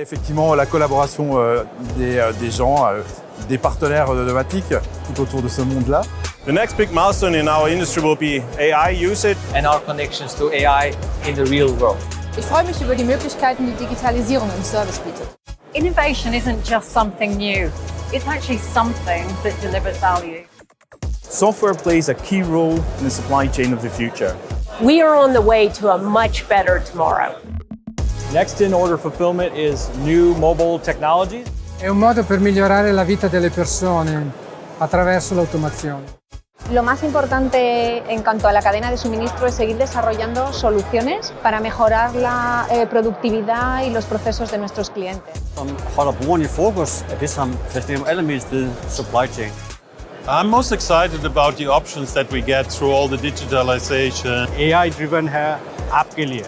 effectivement la collaboration des gens, des partenaires automatiques tout autour de ce monde-là. The next big milestone in our industry will be AI usage and our connections to AI in the real world. Ich freue mich über die Möglichkeiten, die Digitalisierung im Service bietet. Innovation isn't just something new. It's actually something that delivers value. Software plays a key role in the supply chain of the future. We are on the way to a much better tomorrow. Next in order fulfillment is new mobile technologies. È un modo per migliorare la vita delle persone attraverso l'automazione. Lo más importante en cuanto a la cadena de suministro es seguir desarrollando soluciones para mejorar la productividad y los procesos de nuestros clientes. Som holder brugerne i fokus, er det, som fascinerer allermest ved supply chain. I'm most excited about the options that we get through all the digitalization. AI driven है आपके लिए